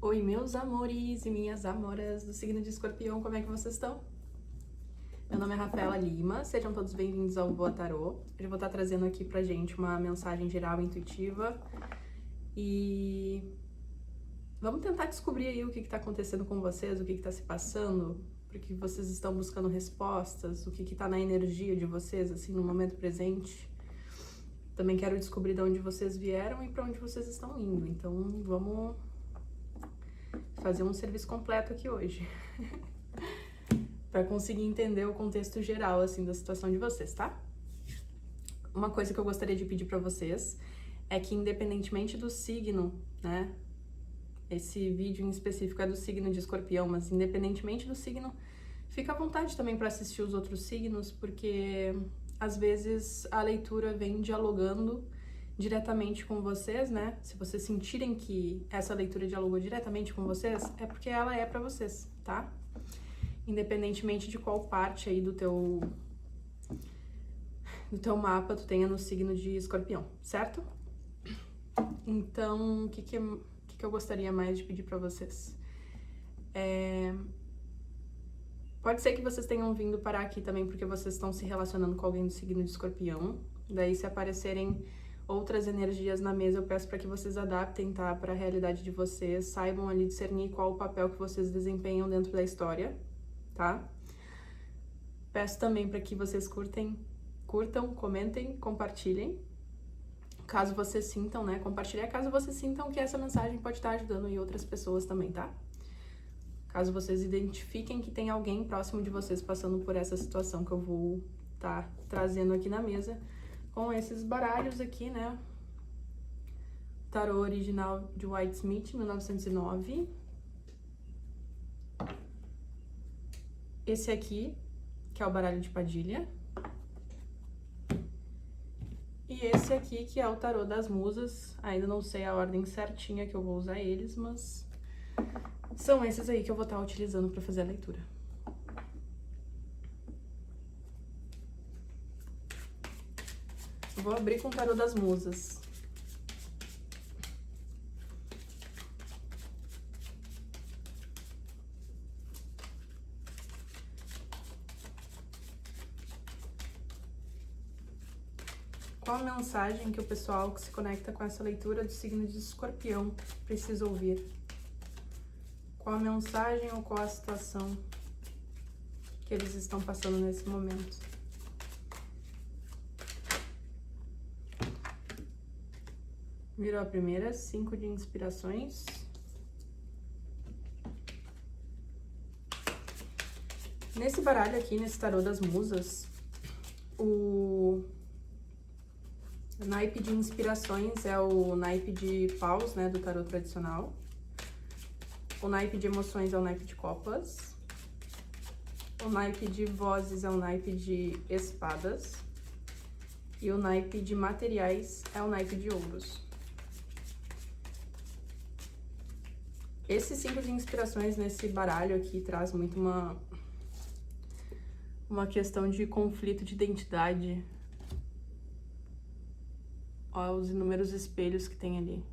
Oi, meus amores e minhas amoras do signo de Escorpião, como é que vocês estão? Meu nome é Rafaela Lima, sejam todos bem-vindos ao Voa Tarô. Hoje eu vou estar trazendo aqui pra gente uma mensagem geral intuitiva e vamos tentar descobrir aí o que está acontecendo com vocês, o que está se passando, porque vocês estão buscando respostas, o que está na energia de vocês, assim, no momento presente. Também quero descobrir de onde vocês vieram e para onde vocês estão indo, então vamos fazer um serviço completo aqui hoje. Para conseguir entender o contexto geral, assim, da situação de vocês, tá? Uma coisa que eu gostaria de pedir para vocês é que, independentemente do signo, né? Esse vídeo em específico é do signo de Escorpião, mas independentemente do signo, fica à vontade também para assistir os outros signos, porque às vezes a leitura vem dialogando diretamente com vocês, né? Se vocês sentirem que essa leitura dialogou diretamente com vocês, é porque ela é para vocês, tá? Independentemente de qual parte aí do teu mapa tu tenha no signo de Escorpião, certo? Então, o que eu gostaria mais de pedir para vocês? Pode ser que vocês tenham vindo parar aqui também porque vocês estão se relacionando com alguém do signo de Escorpião. Daí, se aparecerem outras energias na mesa, eu peço para que vocês adaptem, tá? Para a realidade de vocês, saibam ali discernir qual o papel que vocês desempenham dentro da história, tá? Peço também para que vocês curtam, comentem, compartilhem. Caso vocês sintam, né? Compartilhar caso vocês sintam que essa mensagem pode estar ajudando em outras pessoas também, tá? Caso vocês identifiquem que tem alguém próximo de vocês passando por essa situação que eu vou estar trazendo aqui na mesa, com esses baralhos aqui, né? Tarô original de Whitesmith, 1909. Esse aqui, que é o baralho de Padilha. E esse aqui, que é o tarô das musas. Ainda não sei a ordem certinha que eu vou usar eles, mas são esses aí que eu vou estar utilizando para fazer a leitura. Eu vou abrir com o tarô das musas. Qual a mensagem que o pessoal que se conecta com essa leitura do signo de Escorpião precisa ouvir? Qual a mensagem ou qual a situação que eles estão passando nesse momento? Virou a primeira, 5 de inspirações. Nesse baralho aqui, nesse tarô das musas, o naipe de inspirações é o naipe de paus, né, do tarô tradicional. O naipe de emoções é o naipe de copas. O naipe de vozes é o naipe de espadas. E o naipe de materiais é o naipe de ouros. Esse 5 de inspirações nesse baralho aqui traz muito uma questão de conflito de identidade. Olha os inúmeros espelhos que tem ali.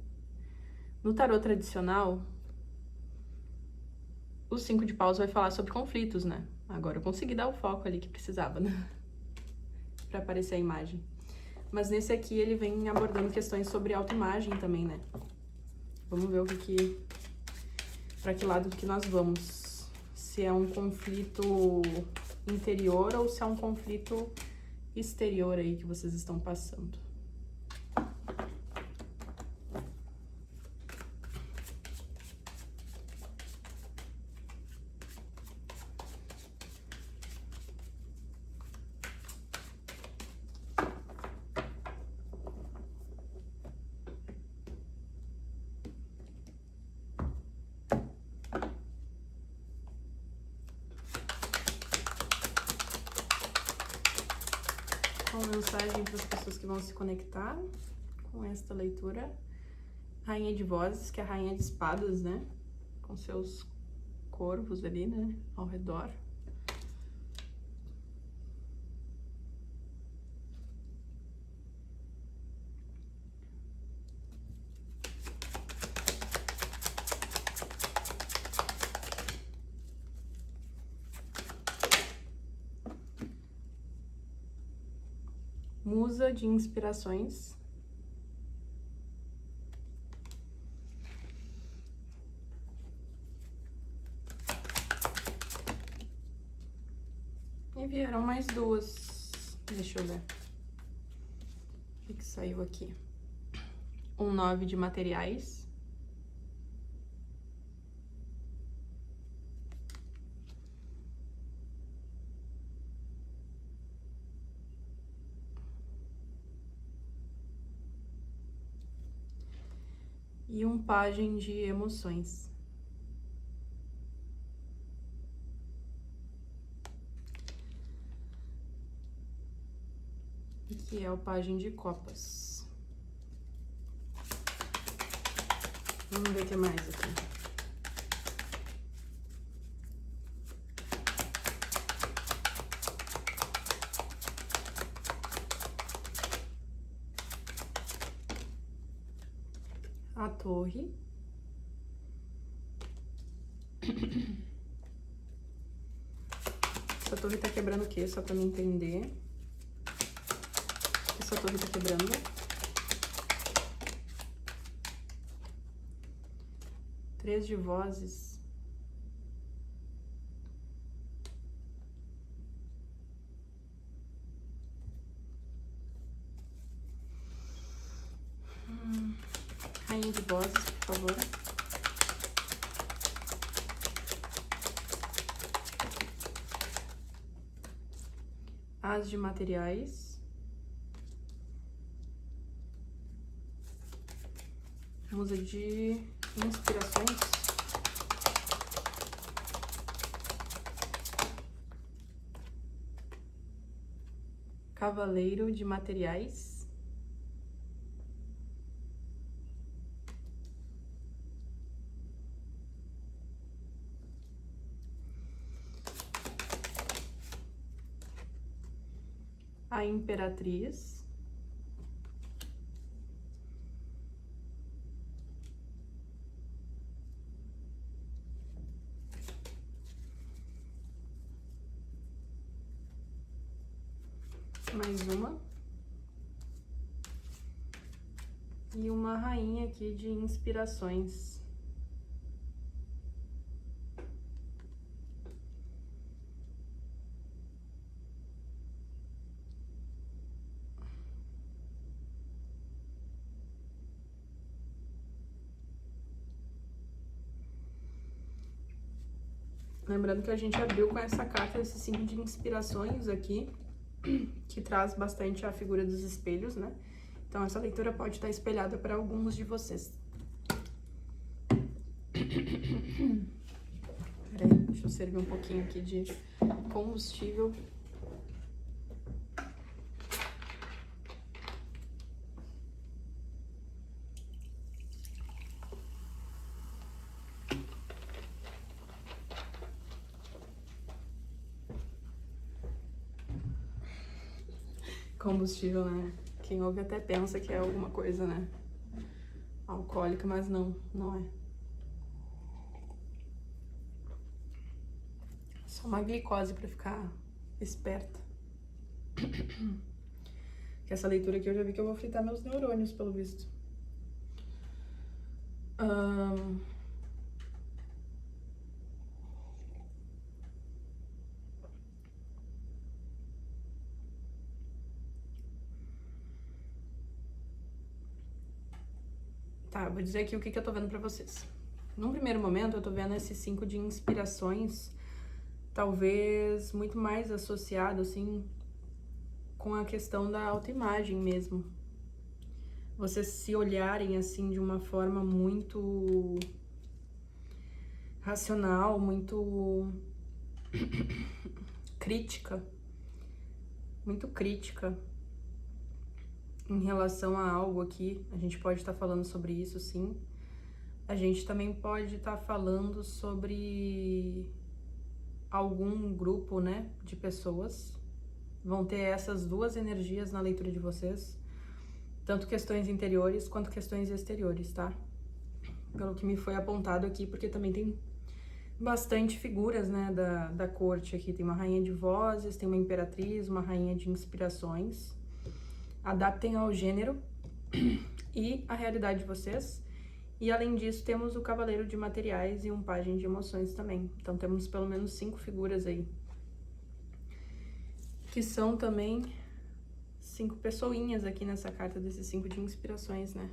No tarô tradicional, o 5 de paus vai falar sobre conflitos, né? Agora eu consegui dar o foco ali que precisava, né? Pra aparecer a imagem. Mas nesse aqui ele vem abordando questões sobre autoimagem também, né? Vamos ver pra que lado que nós vamos. Se é um conflito interior ou se é um conflito exterior aí que vocês estão passando. Uma mensagem para as pessoas que vão se conectar com esta leitura. Rainha de Vozes, que é a Rainha de Espadas, né? Com seus corvos ali, né? Ao redor. Musa de inspirações. E vieram mais duas. Deixa eu ver. O que saiu aqui? Um 9 de materiais. E um pajem de emoções. Que é o pajem de copas. Vamos ver o que mais aqui. A torre. Essa torre tá quebrando o quê? Só pra me entender. Essa torre tá quebrando. Três de vozes. Rainha de vozes, por favor. As de materiais. Musa de inspirações. Cavaleiro de materiais. A Imperatriz. Mais uma. E uma rainha aqui de inspirações. Lembrando que a gente abriu com essa carta, esse 5 de inspirações aqui, que traz bastante a figura dos espelhos, né? Então, essa leitura pode estar espelhada para alguns de vocês. Peraí, deixa eu servir um pouquinho aqui de combustível. Combustível, né? Quem ouve até pensa que é alguma coisa, né? Alcoólica, mas não é. Só uma glicose pra ficar esperta. Que essa leitura aqui eu já vi que eu vou fritar meus neurônios, pelo visto. Tá, vou dizer aqui o que eu tô vendo pra vocês. Num primeiro momento, eu tô vendo esse 5 de inspirações, talvez muito mais associado, assim, com a questão da autoimagem mesmo. Vocês se olharem, assim, de uma forma muito racional, muito crítica. Muito crítica em relação a algo aqui. A gente pode estar falando sobre isso, sim. A gente também pode estar falando sobre algum grupo, né, de pessoas. Vão ter essas duas energias na leitura de vocês. Tanto questões interiores quanto questões exteriores, tá? Pelo que me foi apontado aqui, porque também tem bastante figuras, né, da corte aqui. Tem uma rainha de vozes, tem uma imperatriz, uma rainha de inspirações. adaptem ao gênero e à realidade de vocês. E além disso, temos o Cavaleiro de Materiais e um Pajem de Emoções também. Então temos pelo menos 5 figuras aí, que são também 5 pessoinhas aqui nessa carta desses 5 de inspirações, né?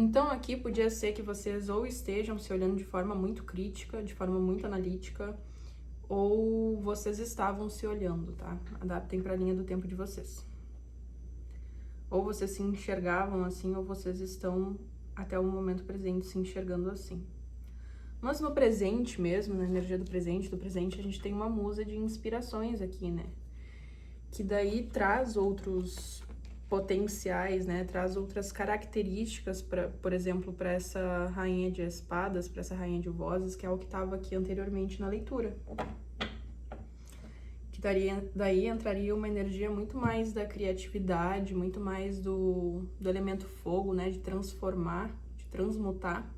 Então aqui podia ser que vocês ou estejam se olhando de forma muito crítica, de forma muito analítica, ou vocês estavam se olhando, tá? Adaptem para a linha do tempo de vocês. Ou vocês se enxergavam assim, ou vocês estão até o momento presente se enxergando assim. Mas no presente mesmo, na energia do presente, a gente tem uma musa de inspirações aqui, né? Que daí traz outros potenciais, né? Traz outras características, por exemplo, para essa rainha de espadas, para essa rainha de vozes, que é o que estava aqui anteriormente na leitura. Que daí entraria uma energia muito mais da criatividade, muito mais do elemento fogo, né? De transformar, de transmutar.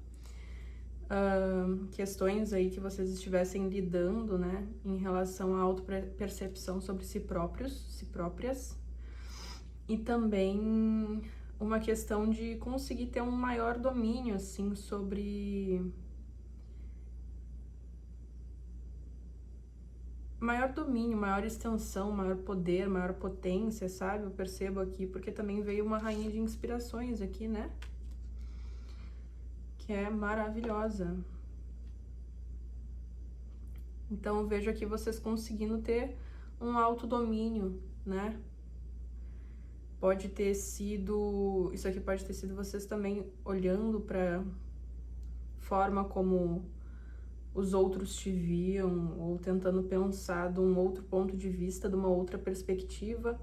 Questões aí que vocês estivessem lidando, né? Em relação à autopercepção sobre si próprios, si próprias. E também uma questão de conseguir ter um maior domínio, assim, sobre... Maior domínio, maior extensão, maior poder, maior potência, sabe? Eu percebo aqui, porque também veio uma rainha de inspirações aqui, né? Que é maravilhosa. Então eu vejo aqui vocês conseguindo ter um autodomínio, né? Pode ter sido, isso aqui pode ter sido vocês também olhando para forma como os outros te viam, ou tentando pensar de um outro ponto de vista, de uma outra perspectiva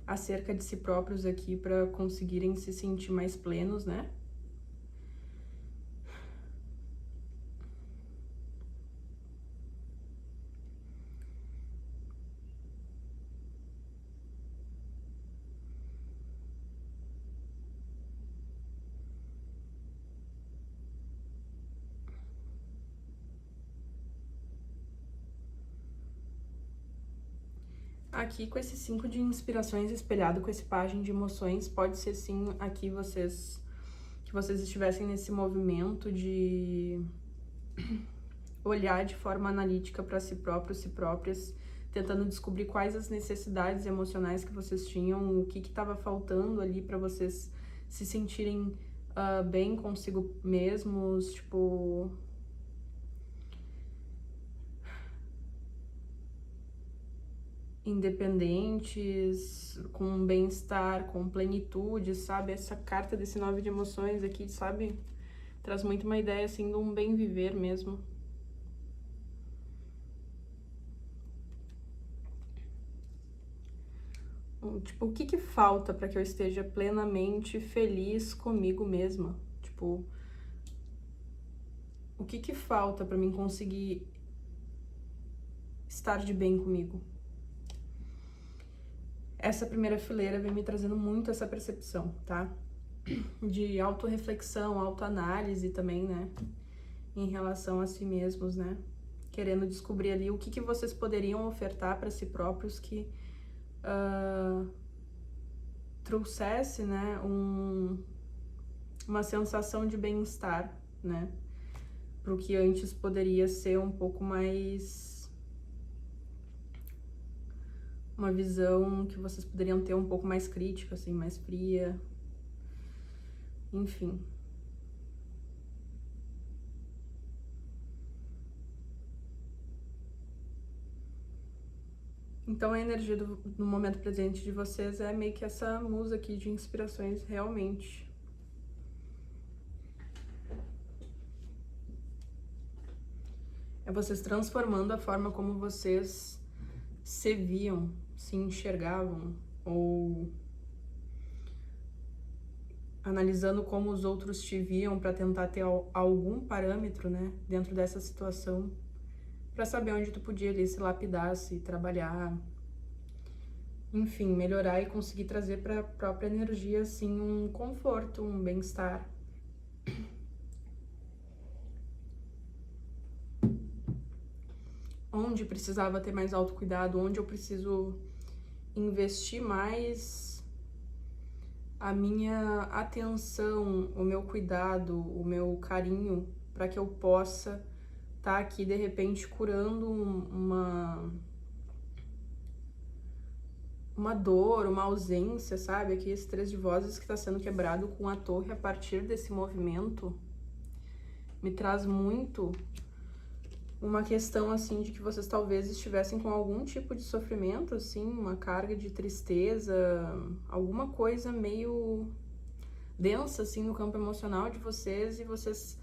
acerca de si próprios aqui para conseguirem se sentir mais plenos, né? Aqui com esse 5 de inspirações espelhado com esse pajem de emoções, pode ser sim aqui que vocês estivessem nesse movimento de olhar de forma analítica para si próprios, si próprias, tentando descobrir quais as necessidades emocionais que vocês tinham, o que estava faltando ali para vocês se sentirem bem consigo mesmos, tipo... independentes, com bem-estar, com plenitude, sabe? Essa carta desse 9 de emoções aqui, sabe? Traz muito uma ideia, assim, de um bem viver mesmo. Tipo, o que falta para que eu esteja plenamente feliz comigo mesma? Tipo, o que falta para mim conseguir estar de bem comigo? Essa primeira fileira vem me trazendo muito essa percepção, tá? De autorreflexão, autoanálise também, né? Em relação a si mesmos, né? Querendo descobrir ali o que vocês poderiam ofertar para si próprios que trouxesse, né? Uma sensação de bem-estar, né? Pro que antes poderia ser um pouco mais... uma visão que vocês poderiam ter um pouco mais crítica, assim, mais fria. Enfim. Então a energia do momento presente de vocês é meio que essa musa aqui de inspirações, realmente. É vocês transformando a forma como vocês se viam, se enxergavam, ou analisando como os outros te viam para tentar ter algum parâmetro, né, dentro dessa situação, para saber onde tu podia ali se lapidar, se trabalhar, enfim, melhorar e conseguir trazer para a própria energia, assim, um conforto, um bem-estar. Onde precisava ter mais autocuidado, onde eu preciso investir mais a minha atenção, o meu cuidado, o meu carinho, para que eu possa estar aqui, de repente, curando uma dor, uma ausência, sabe? Aqui esse 3 de vozes que está sendo quebrado com a torre a partir desse movimento me traz muito uma questão, assim, de que vocês talvez estivessem com algum tipo de sofrimento, assim, uma carga de tristeza, alguma coisa meio densa, assim, no campo emocional de vocês, e vocês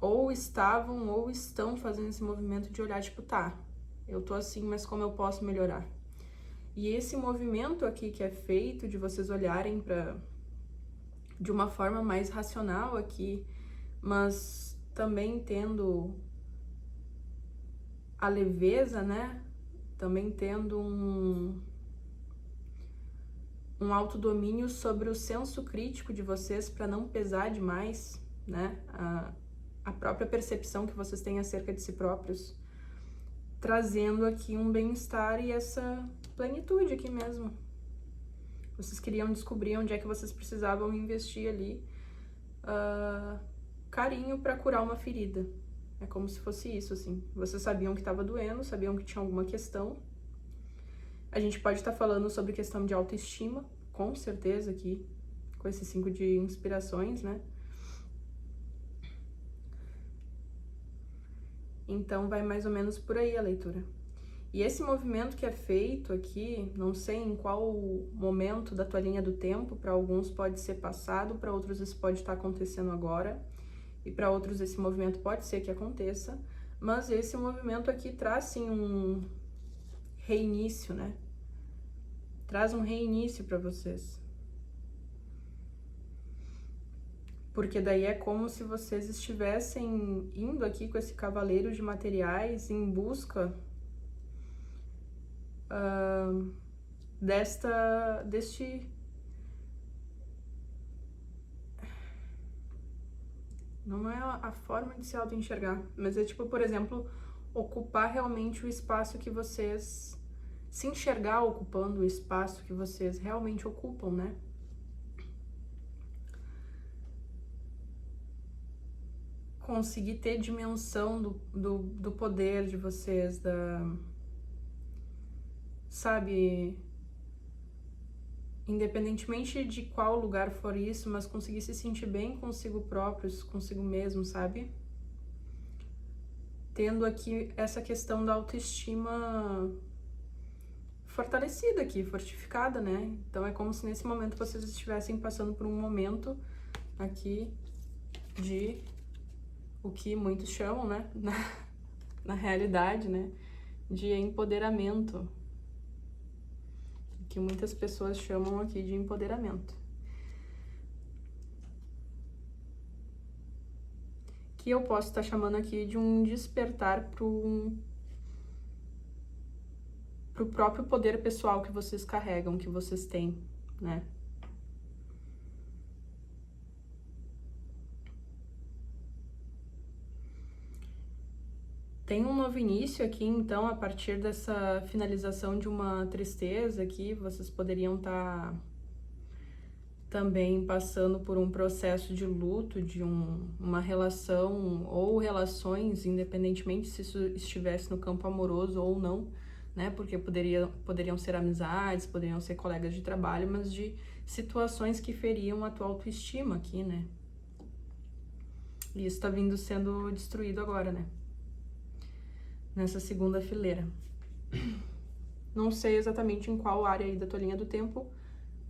ou estavam ou estão fazendo esse movimento de olhar, tipo, tá, eu tô assim, mas como eu posso melhorar? E esse movimento aqui que é feito de vocês olharem de uma forma mais racional aqui, mas também tendo a leveza, né? Também tendo um autodomínio sobre o senso crítico de vocês para não pesar demais, né? A própria percepção que vocês têm acerca de si próprios, trazendo aqui um bem-estar e essa plenitude aqui mesmo. Vocês queriam descobrir onde é que vocês precisavam investir ali carinho para curar uma ferida. É como se fosse isso, assim. Vocês sabiam que estava doendo, sabiam que tinha alguma questão. A gente pode estar falando sobre questão de autoestima, com certeza aqui, com esses 5 de inspirações, né? Então vai mais ou menos por aí a leitura. E esse movimento que é feito aqui, não sei em qual momento da tua linha do tempo, para alguns pode ser passado, para outros isso pode estar acontecendo agora, e para outros esse movimento pode ser que aconteça, mas esse movimento aqui traz sim um reinício, né? Traz um reinício para vocês. Porque daí é como se vocês estivessem indo aqui com esse cavaleiro de materiais em busca deste... Não é a forma de se auto-enxergar, mas é tipo, por exemplo, ocupar realmente o espaço que vocês... Se enxergar ocupando o espaço que vocês realmente ocupam, né? Conseguir ter dimensão do poder de vocês, sabe, independentemente de qual lugar for isso, mas conseguir se sentir bem consigo próprios, consigo mesmo, sabe? Tendo aqui essa questão da autoestima fortalecida aqui, fortificada, né? Então é como se nesse momento vocês estivessem passando por um momento aqui de o que muitos chamam, né? Na realidade, né? De empoderamento. Que muitas pessoas chamam aqui de empoderamento. Que eu posso estar chamando aqui de um despertar pro próprio poder pessoal que vocês carregam, que vocês têm, né? Tem um novo início aqui, então, a partir dessa finalização de uma tristeza aqui, vocês poderiam estar também passando por um processo de luto, de uma relação ou relações, independentemente se isso estivesse no campo amoroso ou não, né? Porque poderiam ser amizades, poderiam ser colegas de trabalho, mas de situações que feriam a tua autoestima aqui, né? E isso tá vindo sendo destruído agora, né? Nessa segunda fileira. Não sei exatamente em qual área aí da tua linha do tempo.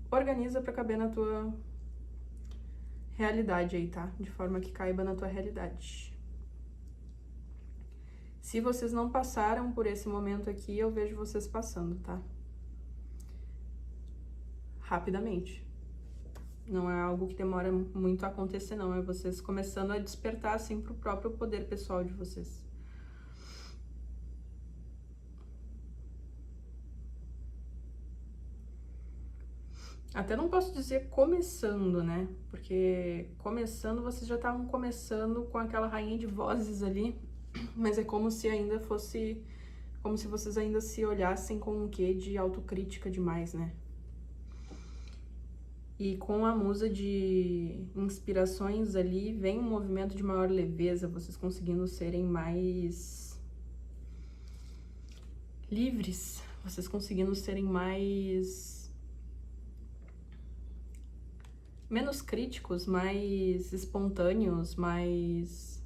Organiza pra caber na tua realidade aí, tá? De forma que caiba na tua realidade. Se vocês não passaram por esse momento aqui, eu vejo vocês passando, tá? Rapidamente. Não é algo que demora muito a acontecer, não. É vocês começando a despertar, assim, pro próprio poder pessoal de vocês. Até não posso dizer começando, né? Porque começando, vocês já estavam começando com aquela rainha de vozes ali, mas é como se ainda fosse, como se vocês ainda se olhassem com um quê de autocrítica demais, né? E com a musa de inspirações ali, vem um movimento de maior leveza, vocês conseguindo serem mais livres, vocês conseguindo serem menos críticos, mais espontâneos, mais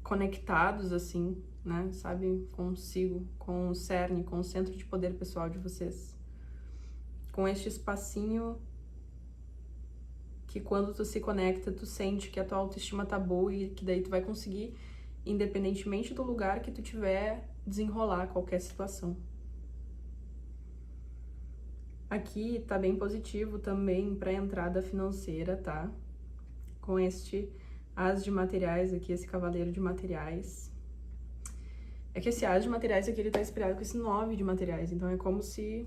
conectados, assim, né? Sabe? Consigo, com o cerne, com o centro de poder pessoal de vocês. Com este espacinho que quando tu se conecta, tu sente que a tua autoestima tá boa e que daí tu vai conseguir, independentemente do lugar que tu tiver, desenrolar qualquer situação. Aqui tá bem positivo também para a entrada financeira, tá? Com este as de materiais aqui, esse cavaleiro de materiais. É que esse as de materiais aqui, ele tá inspirado com esse 9 de materiais, então é como se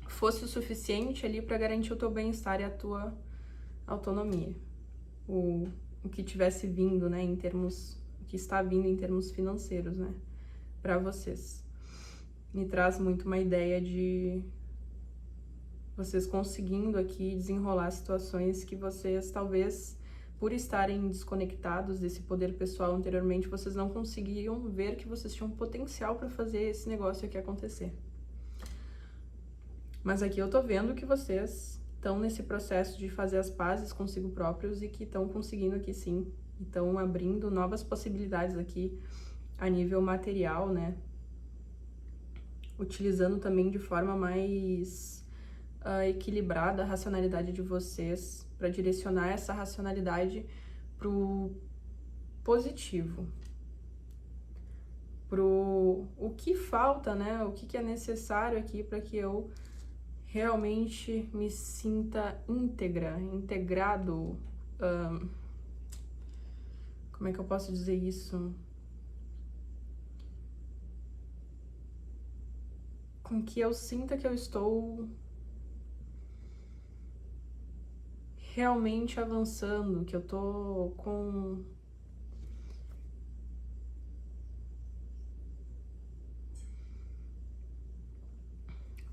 fosse o suficiente ali para garantir o teu bem-estar e a tua autonomia. O que tivesse vindo, né, em termos, o que está vindo em termos financeiros, né, para vocês. Me traz muito uma ideia de vocês conseguindo aqui desenrolar situações que vocês talvez, por estarem desconectados desse poder pessoal anteriormente, vocês não conseguiriam ver que vocês tinham potencial para fazer esse negócio aqui acontecer. Mas aqui eu tô vendo que vocês estão nesse processo de fazer as pazes consigo próprios e que estão conseguindo aqui sim, estão abrindo novas possibilidades aqui a nível material, né? Utilizando também de forma mais equilibrada a racionalidade de vocês para direcionar essa racionalidade pro positivo, pro o que falta, né? O que é necessário aqui para que eu realmente me sinta integrado. Como é que eu posso dizer isso? Com que eu sinta que eu estou realmente avançando, que eu tô com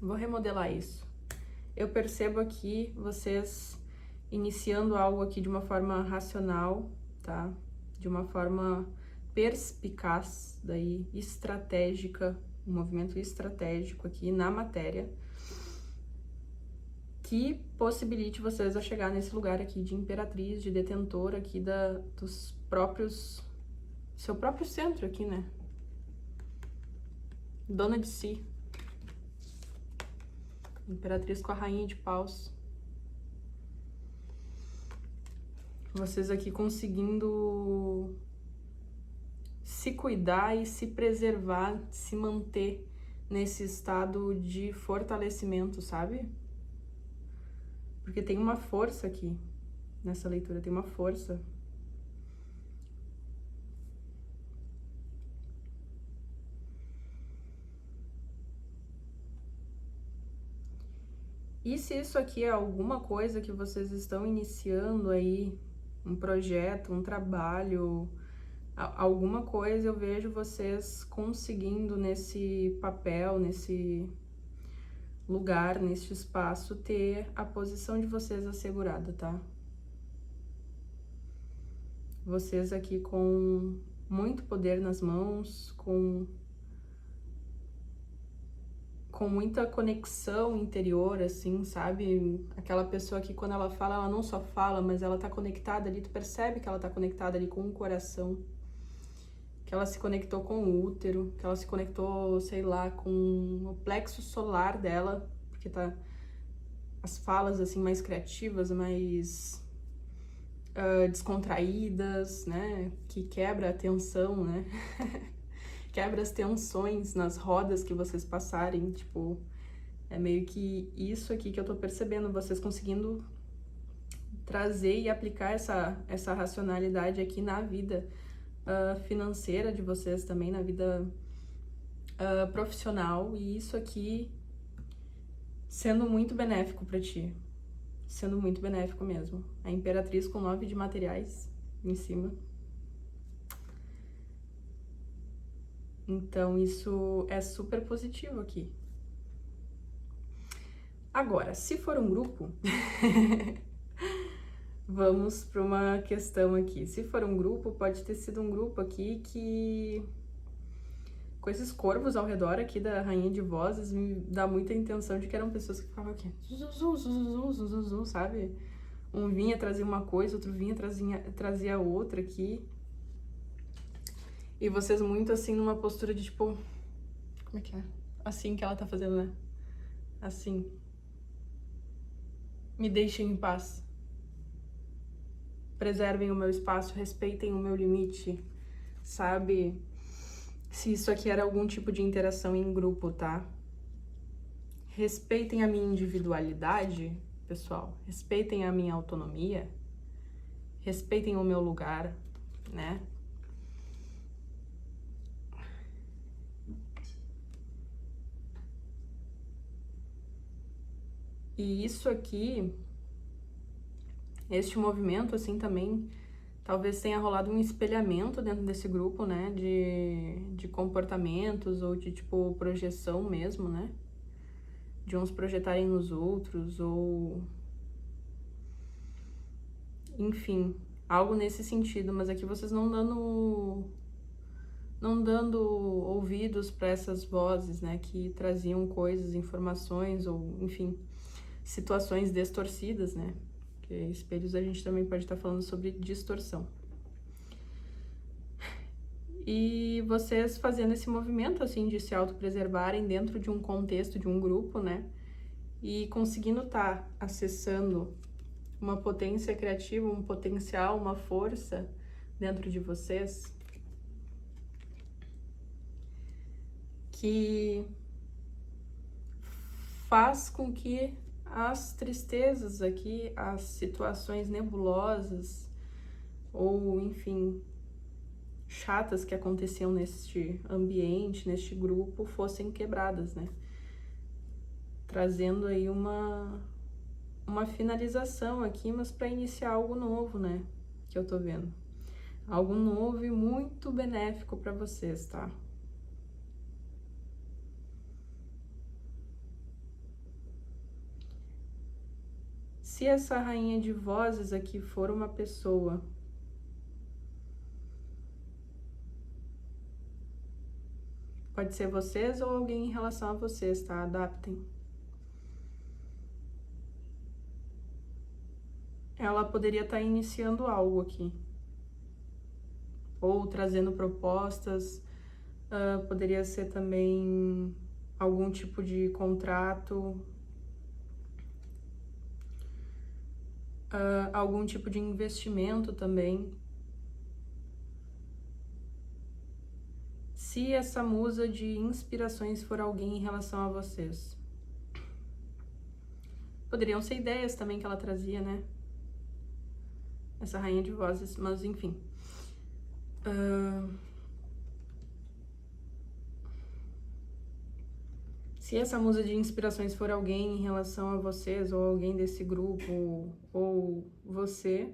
vou remodelar isso. Eu percebo aqui vocês iniciando algo aqui de uma forma racional, tá? De uma forma perspicaz, daí estratégica, um movimento estratégico aqui na matéria, que possibilite vocês a chegar nesse lugar aqui de imperatriz, de detentora aqui dos próprios, seu próprio centro aqui, né? Dona de si. Imperatriz com a rainha de paus. Vocês aqui conseguindo se cuidar e se preservar, se manter nesse estado de fortalecimento, sabe? Porque tem uma força aqui, nessa leitura, tem uma força. E se isso aqui é alguma coisa que vocês estão iniciando aí, um projeto, um trabalho, alguma coisa, eu vejo vocês conseguindo nesse papel, nesse lugar, neste espaço, ter a posição de vocês assegurada, tá? Vocês aqui com muito poder nas mãos, com muita conexão interior, assim, sabe? Aquela pessoa que quando ela fala, ela não só fala, mas ela tá conectada ali, tu percebe que ela tá conectada ali com o coração, que ela se conectou com o útero, que ela se conectou, sei lá, com o plexo solar dela, porque tá as falas, assim, mais criativas, mais descontraídas, né? Que quebra a tensão, né? Quebra as tensões nas rodas que vocês passarem, tipo, é meio que isso aqui que eu tô percebendo, vocês conseguindo trazer e aplicar essa racionalidade aqui na vida financeira de vocês também, na vida profissional, e isso aqui sendo muito benéfico pra ti. Sendo muito benéfico mesmo. A Imperatriz com 9 de materiais em cima. Então, isso é super positivo aqui. Agora, se for um grupo, vamos para uma questão aqui. Se for um grupo, pode ter sido um grupo aqui que, com esses corvos ao redor aqui da Rainha de Vozes, me dá muita intenção de que eram pessoas que ficavam aqui, sabe? Um vinha, trazia uma coisa, outro vinha, trazia outra aqui. E vocês muito assim, numa postura de tipo... Como é que é? Assim que ela tá fazendo, né? Assim. Me deixem em paz. Preservem o meu espaço, respeitem o meu limite, sabe? Se isso aqui era algum tipo de interação em grupo, tá? Respeitem a minha individualidade, pessoal. Respeitem a minha autonomia. Respeitem o meu lugar, né? E isso aqui, este movimento, assim, também, talvez tenha rolado um espelhamento dentro desse grupo, né, de comportamentos ou de, tipo, projeção mesmo, né, de uns projetarem nos outros ou... Enfim, algo nesse sentido, mas aqui vocês não dando ouvidos para essas vozes, né, que traziam coisas, informações ou, enfim, situações distorcidas, né? Porque espelhos a gente também pode estar falando sobre distorção. E vocês fazendo esse movimento, assim, de se autopreservarem dentro de um contexto, de um grupo, né? E conseguindo estar acessando uma potência criativa, um potencial, uma força dentro de vocês que faz com que as tristezas aqui, as situações nebulosas ou, enfim, chatas que aconteciam neste ambiente, neste grupo, fossem quebradas, né? Trazendo aí uma finalização aqui, mas para iniciar algo novo, né? Que eu tô vendo. Algo novo e muito benéfico para vocês, tá? Se essa Rainha de Vozes aqui for uma pessoa pode ser vocês ou alguém em relação a vocês, tá? Adaptem. Ela poderia estar iniciando algo aqui. Ou trazendo propostas. Poderia ser também algum tipo de contrato. Algum tipo de investimento também. Se essa musa de inspirações for alguém em relação a vocês. Poderiam ser ideias também que ela trazia, né? Essa Rainha de Vozes, mas enfim. Se essa musa de inspirações for alguém em relação a vocês, ou alguém desse grupo, ou você,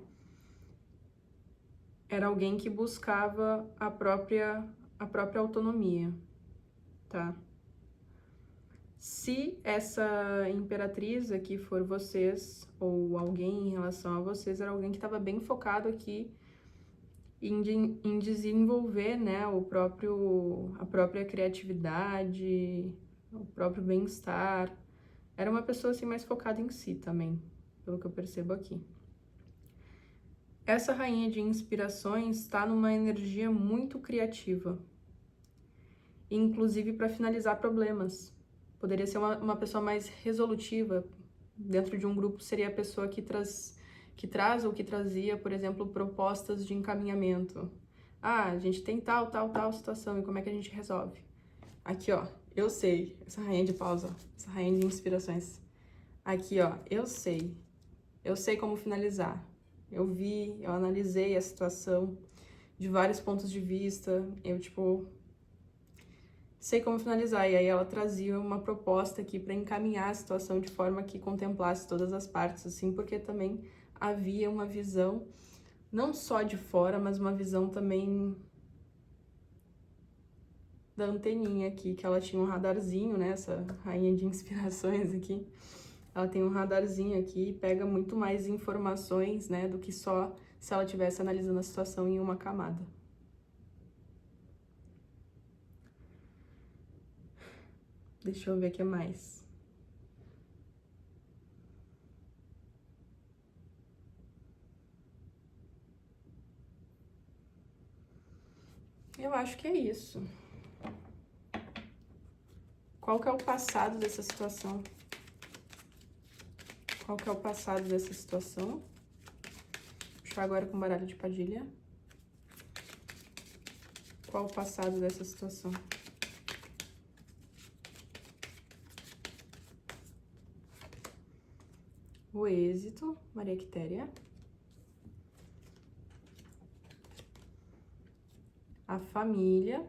era alguém que buscava a própria autonomia, tá? Se essa imperatriz aqui for vocês, ou alguém em relação a vocês, era alguém que estava bem focado aqui em desenvolver, né, a própria criatividade, o próprio bem-estar. Era uma pessoa assim mais focada em si também, pelo que eu percebo aqui. Essa Rainha de Inspirações está numa energia muito criativa, inclusive para finalizar problemas. Poderia ser uma pessoa mais resolutiva. Dentro de um grupo seria a pessoa que traz ou que trazia, por exemplo, propostas de encaminhamento. Ah, a gente tem tal situação e como é que a gente resolve? Aqui, ó, eu sei, essa Rainha de Paus, ó, essa Rainha de Inspirações. Aqui, ó, eu sei como finalizar. Eu analisei a situação de vários pontos de vista, sei como finalizar. E aí ela trazia uma proposta aqui para encaminhar a situação de forma que contemplasse todas as partes, assim, porque também havia uma visão, não só de fora, mas uma visão também da anteninha aqui, que ela tinha um radarzinho, né, essa rainha de inspirações aqui. Ela tem um radarzinho aqui e pega muito mais informações, né, do que só se ela estivesse analisando a situação em uma camada. Deixa eu ver o que mais. Eu acho que é isso. Qual que é o passado dessa situação? Qual que é o passado dessa situação? Vou puxar agora com baralho de Padilha. Qual o passado dessa situação? O êxito, Maria Quitéria. A família.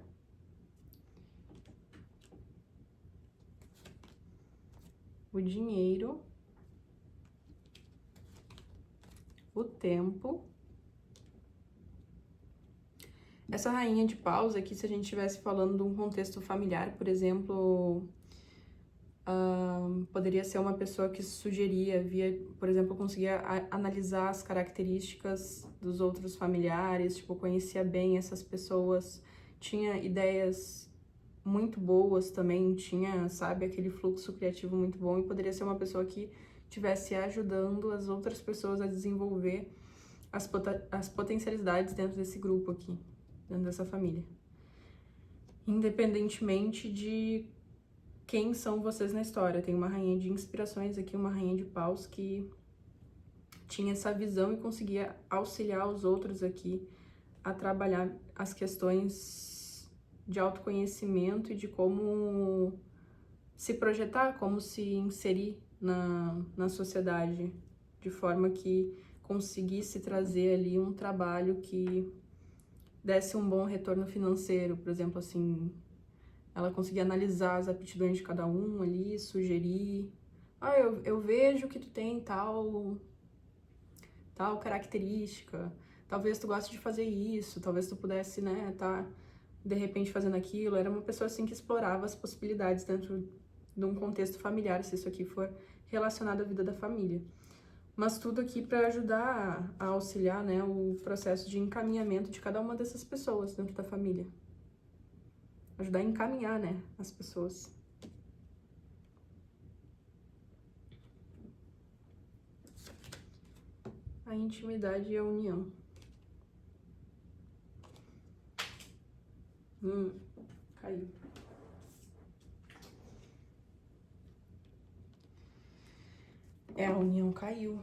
O dinheiro. O tempo. Essa rainha de paus aqui, se a gente estivesse falando de um contexto familiar, por exemplo, poderia ser uma pessoa que sugeria, por exemplo, conseguia analisar as características dos outros familiares, tipo, conhecia bem essas pessoas, tinha ideias muito boas também, tinha, sabe, aquele fluxo criativo muito bom, e poderia ser uma pessoa que estivesse ajudando as outras pessoas a desenvolver as potencialidades dentro desse grupo aqui, dentro dessa família. Independentemente de quem são vocês na história. Tem uma rainha de inspirações aqui, uma rainha de paus que tinha essa visão e conseguia auxiliar os outros aqui a trabalhar as questões de autoconhecimento e de como se projetar, como se inserir na sociedade, de forma que conseguisse trazer ali um trabalho que desse um bom retorno financeiro, por exemplo, assim, ela conseguia analisar as aptidões de cada um ali, sugerir, eu vejo que tu tem tal característica, talvez tu goste de fazer isso, talvez tu pudesse, né, tá de repente fazendo aquilo. Era uma pessoa assim que explorava as possibilidades dentro de um contexto familiar, se isso aqui for relacionado à vida da família. Mas tudo aqui para ajudar a auxiliar, né, o processo de encaminhamento de cada uma dessas pessoas dentro da família. Ajudar a encaminhar, né, as pessoas. A intimidade e a união. Caiu. A união caiu.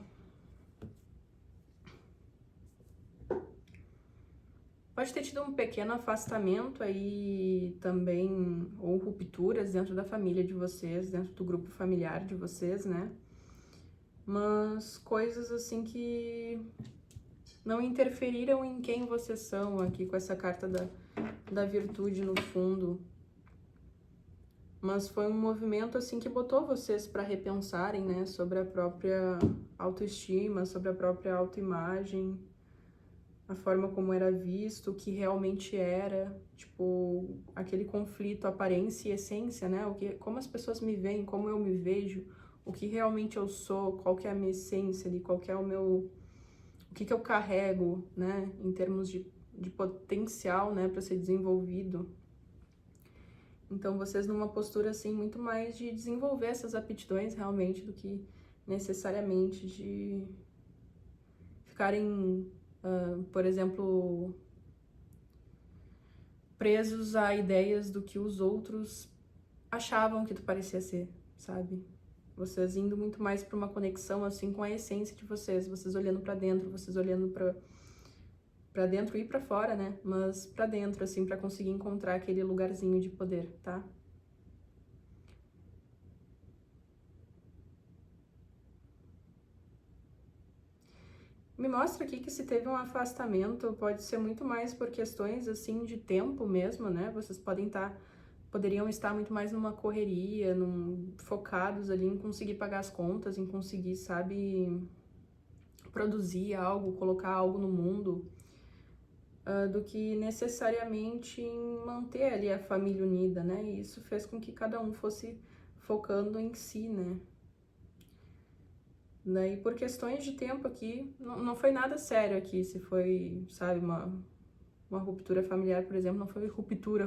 Pode ter tido um pequeno afastamento aí também, ou rupturas dentro da família de vocês, dentro do grupo familiar de vocês, né? Mas coisas assim que não interferiram em quem vocês são aqui com essa carta da virtude no fundo. Mas foi um movimento assim que botou vocês para repensarem, né, sobre a própria autoestima, sobre a própria autoimagem, a forma como era visto, o que realmente era, tipo, aquele conflito aparência e essência, né? Como as pessoas me veem, como eu me vejo, o que realmente eu sou, qual que é a minha essência ali, qual que é o que eu carrego, né, em termos de potencial, né, para ser desenvolvido. Então, vocês numa postura, assim, muito mais de desenvolver essas aptidões realmente do que necessariamente de ficarem, por exemplo, presos a ideias do que os outros achavam que tu parecia ser, sabe? Vocês indo muito mais para uma conexão, assim, com a essência de vocês olhando para dentro, vocês olhando para dentro e para fora, né? Mas para dentro, assim, para conseguir encontrar aquele lugarzinho de poder, tá? Me mostra aqui que se teve um afastamento, pode ser muito mais por questões, assim, de tempo mesmo, né? Vocês podem estar poderiam estar muito mais numa correria, focados ali em conseguir pagar as contas, em conseguir, sabe, produzir algo, colocar algo no mundo, do que necessariamente em manter ali a família unida, né? E isso fez com que cada um fosse focando em si, né? Daí, por questões de tempo aqui, não foi nada sério aqui, se foi, sabe, uma ruptura familiar, por exemplo, não foi ruptura,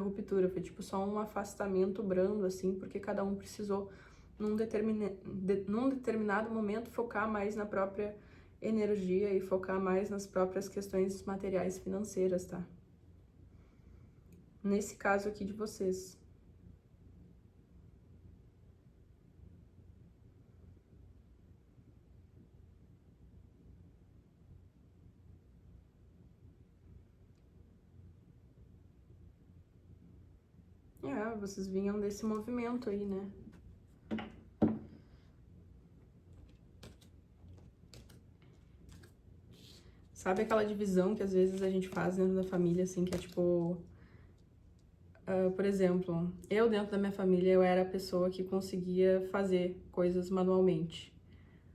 foi tipo só um afastamento brando, assim, porque cada um precisou, num determinado momento, focar mais na própria energia e focar mais nas próprias questões materiais e financeiras, tá? Nesse caso aqui de vocês. Vocês vinham desse movimento aí, né? Sabe aquela divisão que às vezes a gente faz dentro da família, assim, que é tipo... por exemplo, eu dentro da minha família, eu era a pessoa que conseguia fazer coisas manualmente.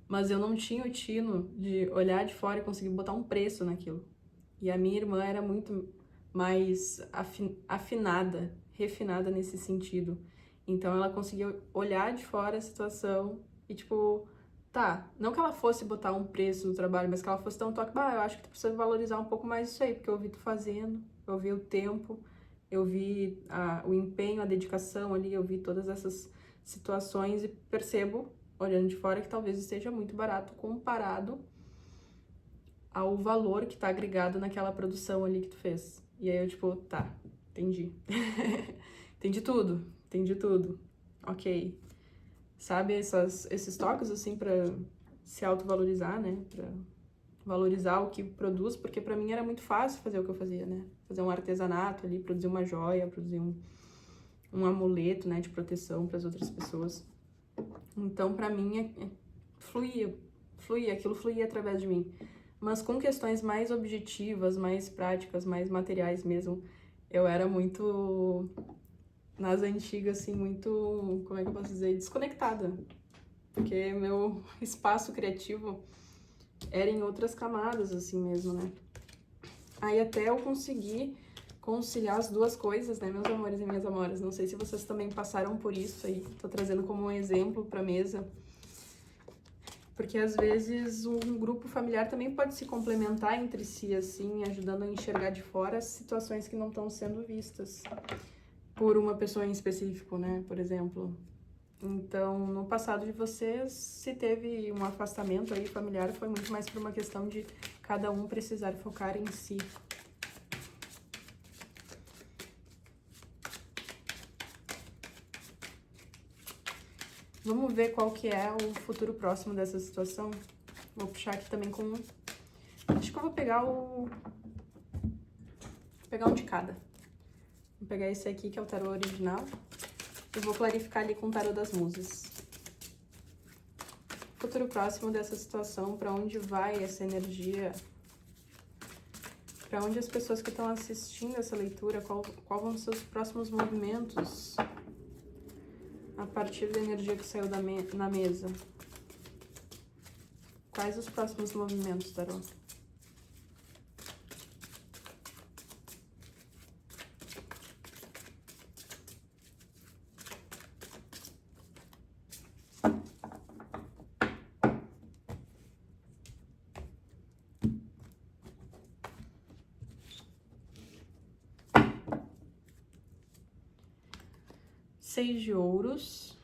Mas eu não tinha o tino de olhar de fora e conseguir botar um preço naquilo. E a minha irmã era muito mais afinada, refinada nesse sentido. Então ela conseguia olhar de fora a situação e tipo, tá, não que ela fosse botar um preço no trabalho, mas que ela fosse dar um toque, eu acho que tu precisa valorizar um pouco mais isso aí, porque eu vi tu fazendo, eu vi o tempo, eu vi o empenho, a dedicação ali, eu vi todas essas situações e percebo, olhando de fora, que talvez esteja muito barato comparado ao valor que tá agregado naquela produção ali que tu fez. E aí eu, tipo, tá, entendi. Entendi tudo. Ok. Sabe esses toques, assim, pra se autovalorizar, né? Pra valorizar o que produz, porque pra mim era muito fácil fazer o que eu fazia, né? Fazer um artesanato ali, produzir uma joia, produzir um amuleto, né, de proteção para as outras pessoas. Então, pra mim, fluía, aquilo fluía através de mim. Mas com questões mais objetivas, mais práticas, mais materiais mesmo, eu era muito, nas antigas, assim, muito, como é que eu posso dizer, desconectada. Porque meu espaço criativo era em outras camadas, assim mesmo, né? Aí até eu consegui conciliar as duas coisas, né, meus amores e minhas amoras? Não sei se vocês também passaram por isso aí, tô trazendo como um exemplo pra mesa. Porque às vezes um grupo familiar também pode se complementar entre si, assim, ajudando a enxergar de fora as situações que não estão sendo vistas por uma pessoa em específico, né, por exemplo. Então, no passado de vocês, se teve um afastamento aí familiar, foi muito mais por uma questão de cada um precisar focar em si. Vamos ver qual que é o futuro próximo dessa situação. Vou puxar aqui também com... Acho que eu vou pegar Vou pegar um de cada. Vou pegar esse aqui, que é o tarô original. E vou clarificar ali com o tarô das musas. Futuro próximo dessa situação, para onde vai essa energia? Para onde as pessoas que estão assistindo essa leitura, qual vão ser os próximos movimentos a partir da energia que saiu na mesa? Quais os próximos movimentos, tarô? Seis de ouros.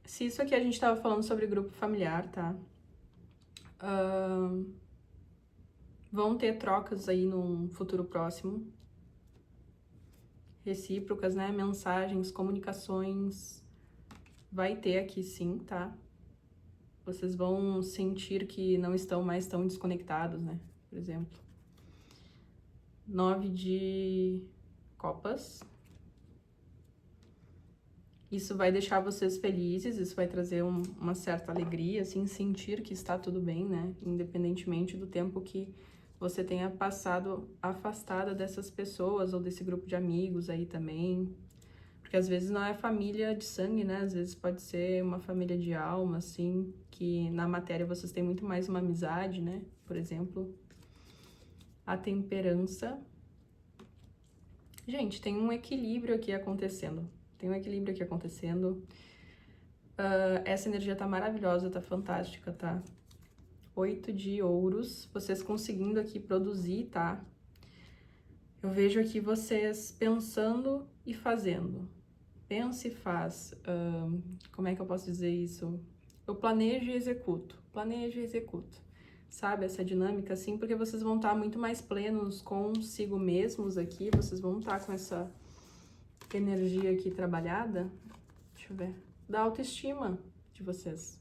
Se isso aqui a gente tava falando sobre grupo familiar, tá? Vão ter trocas aí num futuro próximo. Recíprocas, né? Mensagens, comunicações. Vai ter aqui sim, tá? Vocês vão sentir que não estão mais tão desconectados, né? Por exemplo. 9 de copas. Isso vai deixar vocês felizes, isso vai trazer uma certa alegria, assim, sentir que está tudo bem, né? Independentemente do tempo que você tenha passado afastada dessas pessoas ou desse grupo de amigos aí também. Porque às vezes não é família de sangue, né? Às vezes pode ser uma família de alma, assim, que na matéria vocês têm muito mais uma amizade, né? Por exemplo, a temperança. Gente, tem um equilíbrio aqui acontecendo. Tem um equilíbrio aqui acontecendo. Essa energia tá maravilhosa, tá fantástica, tá? 8 de ouros, vocês conseguindo aqui produzir, tá? Eu vejo aqui vocês pensando e fazendo. Pensa e faz. Como é que eu posso dizer isso? Eu planejo e executo. Planejo e executo. Sabe, essa dinâmica assim, porque vocês vão estar muito mais plenos consigo mesmos aqui. Vocês vão estar com essa energia aqui trabalhada. Deixa eu ver. Da autoestima de vocês.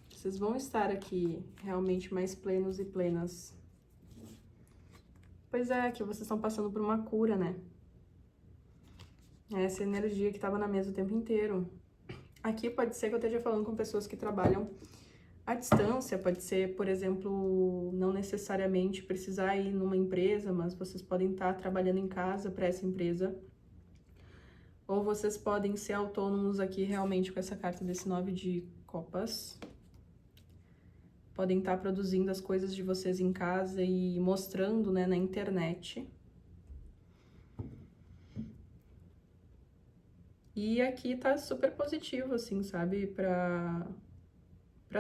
Vocês vão estar aqui realmente mais plenos e plenas. Pois é, que vocês estão passando por uma cura, né? Essa energia que estava na mesa o tempo inteiro. Aqui pode ser que eu esteja falando com pessoas que trabalham à distância, pode ser, por exemplo, não necessariamente precisar ir numa empresa, mas vocês podem estar trabalhando em casa para essa empresa. Ou vocês podem ser autônomos aqui realmente com essa carta desse 9 de copas. Podem estar produzindo as coisas de vocês em casa e mostrando, né, na internet. E aqui tá super positivo, assim, sabe? Pra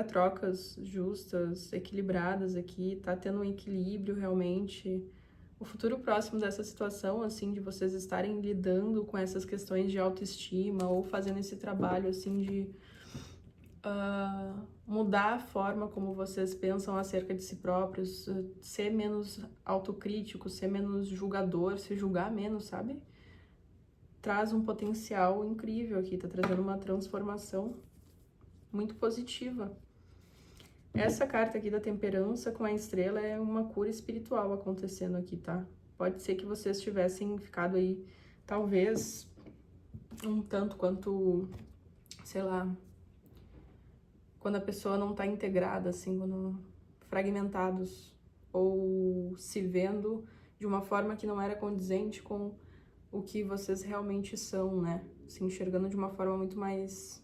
trocas justas, equilibradas aqui. Tá tendo um equilíbrio, realmente. O futuro próximo dessa situação, assim, de vocês estarem lidando com essas questões de autoestima ou fazendo esse trabalho, assim, de mudar a forma como vocês pensam acerca de si próprios, ser menos autocrítico, ser menos julgador, se julgar menos, sabe? Traz um potencial incrível aqui, tá trazendo uma transformação muito positiva. Essa carta aqui da temperança com a estrela é uma cura espiritual acontecendo aqui, tá? Pode ser que vocês tivessem ficado aí, talvez, um tanto quanto, sei lá, quando a pessoa não tá integrada, assim, quando fragmentados, ou se vendo de uma forma que não era condizente com o que vocês realmente são, né? Se enxergando de uma forma muito mais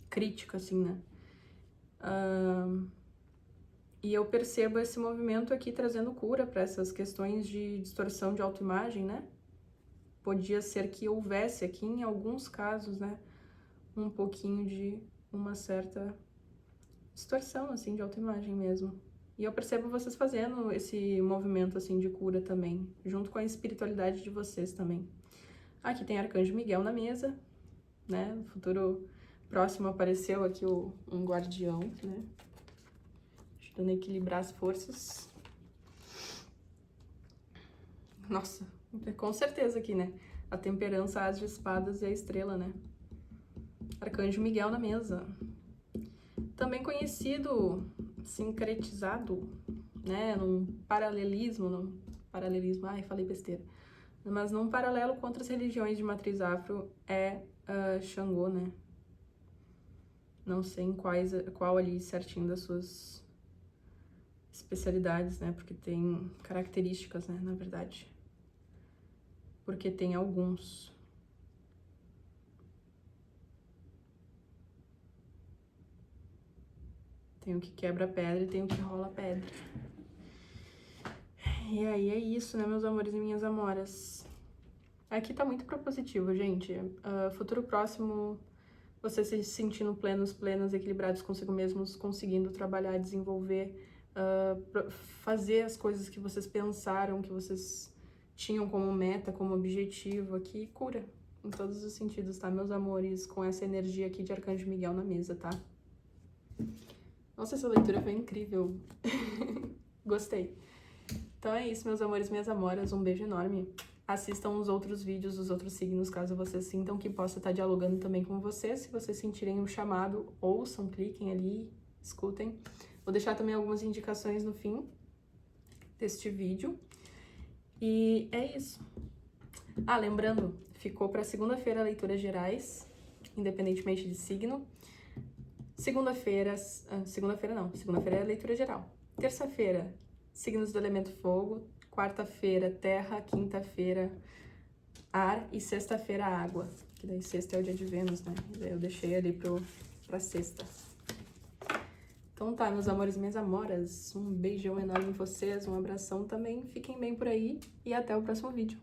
crítica, assim, né? E eu percebo esse movimento aqui trazendo cura para essas questões de distorção de autoimagem, né? Podia ser que houvesse aqui, em alguns casos, né? Um pouquinho de uma certa distorção, assim, de autoimagem mesmo. E eu percebo vocês fazendo esse movimento, assim, de cura também, junto com a espiritualidade de vocês também. Aqui tem Arcanjo Miguel na mesa, né? No futuro próximo apareceu aqui um guardião, né? Ajudando a equilibrar as forças. Nossa, com certeza aqui, né? A temperança, as de espadas e a estrela, né? Arcanjo Miguel na mesa. Também conhecido, sincretizado, né? Num paralelismo, ai, falei besteira. Mas num paralelo com outras religiões de matriz afro é Xangô, né? Não sei em qual ali certinho das suas especialidades, né? Porque tem características, né? Na verdade. Porque tem alguns. Tem o que quebra pedra e tem o que rola pedra. E aí é isso, né, meus amores e minhas amoras? Aqui tá muito propositivo, gente. Futuro próximo, vocês se sentindo plenos, plenas, equilibrados consigo mesmos, conseguindo trabalhar, desenvolver, fazer as coisas que vocês pensaram, que vocês tinham como meta, como objetivo aqui, cura. Em todos os sentidos, tá, meus amores? Com essa energia aqui de Arcanjo Miguel na mesa, tá? Nossa, essa leitura foi incrível. Gostei. Então é isso, meus amores e minhas amoras. Um beijo enorme. Assistam os outros vídeos dos outros signos, caso vocês sintam que possa estar dialogando também com vocês. Se vocês sentirem um chamado, ouçam, cliquem ali, escutem. Vou deixar também algumas indicações no fim deste vídeo. E é isso. Lembrando, ficou para segunda-feira leituras gerais, independentemente de signo. Segunda-feira é leitura geral. Terça-feira, signos do elemento fogo. Quarta-feira, terra. Quinta-feira, ar. E sexta-feira, água. Que daí sexta é o dia de Vênus, né? E daí eu deixei ali pra sexta. Então tá, meus amores e minhas amoras. Um beijão enorme em vocês, um abração também. Fiquem bem por aí e até o próximo vídeo.